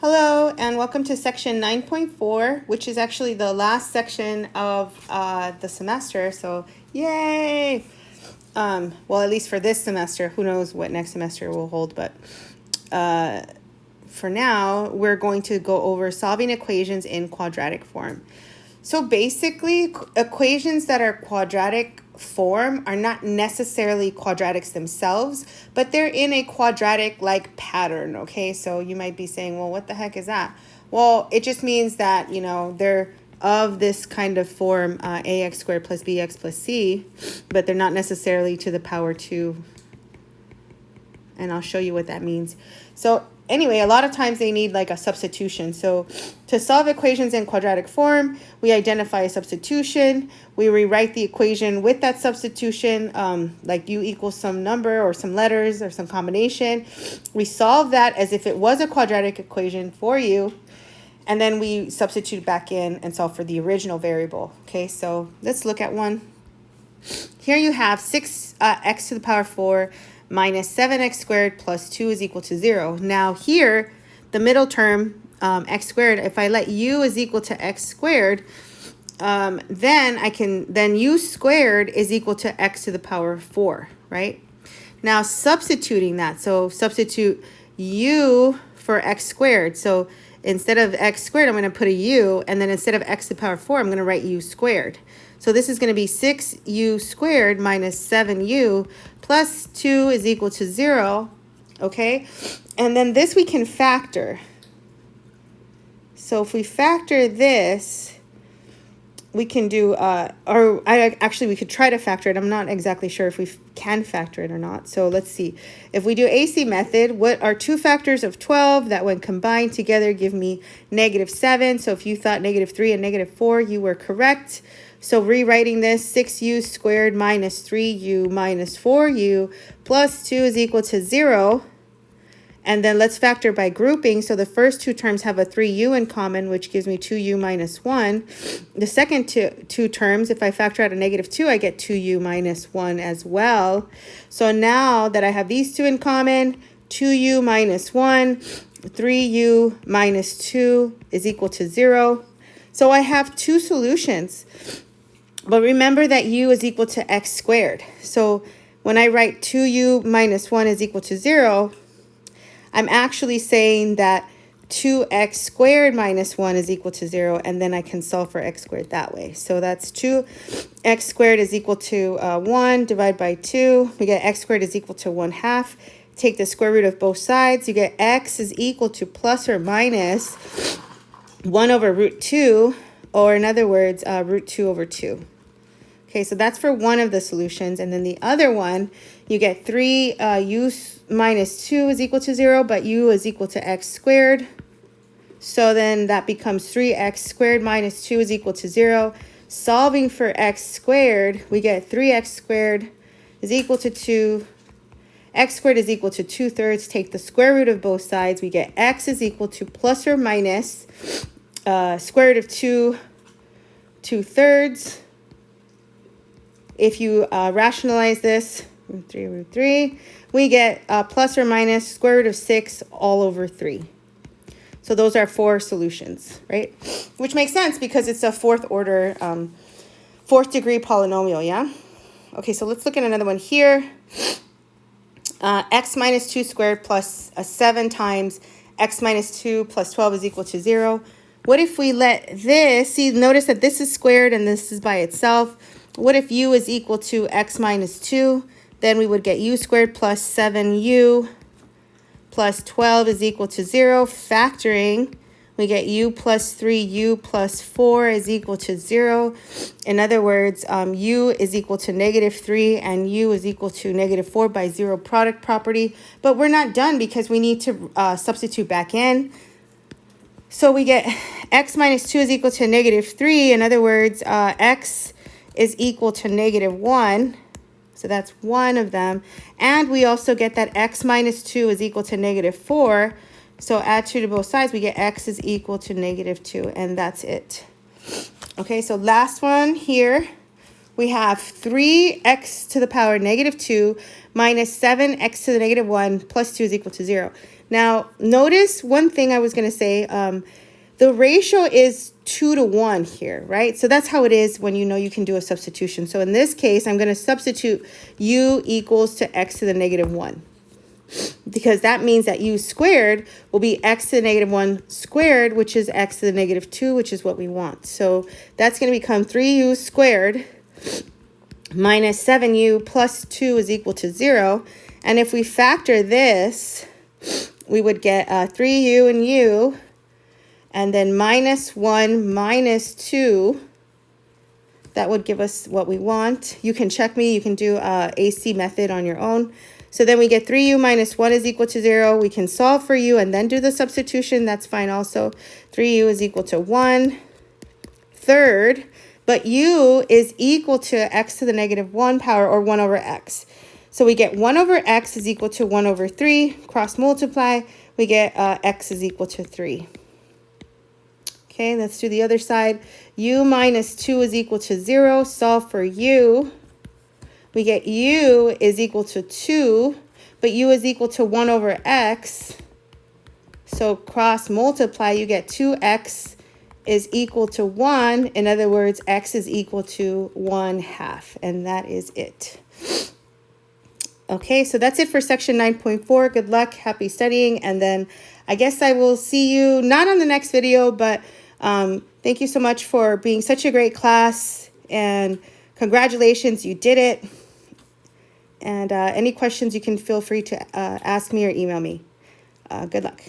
Hello, and welcome to section 9.4, which is actually the last section of the semester. So, yay! Well, at least for this semester. Who knows what next semester will hold, but for now, we're going to go over solving equations in quadratic form. So basically, equations that are quadratic form are not necessarily quadratics themselves, but they're in a quadratic-like pattern, okay? So you might be saying, well, what the heck is that? Well, it just means that, they're of this kind of form, ax squared plus bx plus c, but they're not necessarily to the power 2. And I'll show you what that means. So anyway, a lot of times they need like a substitution. So to solve equations in quadratic form, we identify a substitution. We rewrite the equation with that substitution, like u equals some number or some letters or some combination. We solve that as if it was a quadratic equation for you. And then we substitute back in and solve for the original variable. Okay, so let's look at one. Here you have 6x to the power 4 minus 7x squared plus 2 is equal to 0. Now here, the middle term, x squared, if I let u is equal to x squared, then u squared is equal to x to the power 4, right? Now substituting that, so substitute u for x squared. So instead of x squared, I'm going to put a u, and then instead of x to the power 4, I'm going to write u squared. So this is going to be 6u squared minus 7u plus 2 is equal to 0, okay? And then this we can factor. So if we factor this, we can do, we could try to factor it. I'm not exactly sure if we can factor it or not. So let's see. If we do AC method, what are two factors of 12 that when combined together give me -7? So if you thought -3 and -4, you were correct. So rewriting this, 6u squared minus 3u minus 4u plus 2 is equal to 0. And then let's factor by grouping. So the first two terms have a 3u in common, which gives me 2u minus 1. The second two terms, if I factor out a -2, I get 2u minus 1 as well. So now that I have these two in common, 2u minus 1, 3u minus 2 is equal to 0. So I have two solutions. But remember that u is equal to x squared. So when I write 2u minus 1 is equal to 0, I'm actually saying that 2x squared minus 1 is equal to 0, and then I can solve for x squared that way. So that's 2x squared is equal to 1 divided by 2. We get x squared is equal to 1/2. Take the square root of both sides. You get x is equal to plus or minus 1 over root 2, or in other words, root 2 over 2. Okay, so that's for one of the solutions. And then the other one, you get 3u minus 2 is equal to 0, but u is equal to x squared. So then that becomes 3x squared minus 2 is equal to 0. Solving for x squared, we get 3x squared is equal to 2. X squared is equal to 2/3. Take the square root of both sides. We get x is equal to plus or minus square root of 2/3. If you rationalize this, root 3, we get plus or minus square root of 6 all over 3. So those are 4 solutions, right? Which makes sense because it's a fourth degree polynomial, yeah? Okay, so let's look at another one here. X minus 2 squared plus 7 times x minus 2 plus 12 is equal to 0. What if we let this, notice that this is squared and this is by itself. What if u is equal to x minus 2? Then we would get u squared plus 7u plus 12 is equal to 0. Factoring, we get u plus 3u plus 4 is equal to 0. In other words, u is equal to -3 and u is equal to -4 by zero product property. But we're not done because we need to substitute back in. So we get x minus 2 is equal to -3. In other words, x is equal to -1. So that's one of them. And we also get that x minus 2 is equal to -4. So add 2 to both sides, we get x is equal to -2. And that's it. Okay, so last one here. We have 3x to the power -2 minus 7x to the -1 plus 2 is equal to 0. Now, notice one thing I was going to say. The ratio is 2 to 1 here, right? So that's how it is when you know you can do a substitution. So in this case, I'm going to substitute u equals to x to the negative 1. Because that means that u squared will be x to the negative 1 squared, which is x to the negative 2, which is what we want. So that's going to become 3u squared minus 7u plus 2 is equal to 0. And if we factor this, we would get 3u and u, and then minus 1 minus 2. That would give us what we want. You can check me. You can do AC method on your own. So then we get 3u minus 1 is equal to 0. We can solve for u and then do the substitution. That's fine also. 3u is equal to 1/3. But u is equal to x to the negative 1 power, or 1 over x. So we get 1 over x is equal to 1 over 3. Cross multiply. We get x is equal to 3. Okay, let's do the other side. U minus 2 is equal to 0. Solve for u. We get u is equal to 2, but u is equal to 1 over x. So cross multiply, you get 2x is equal to 1. In other words, x is equal to 1/2, and that is it. Okay, so that's it for section 9.4. Good luck, happy studying, and then I guess I will see you not on the next video, but thank you so much for being such a great class, and congratulations, you did it. And any questions, you can feel free to ask me or email me. Good luck.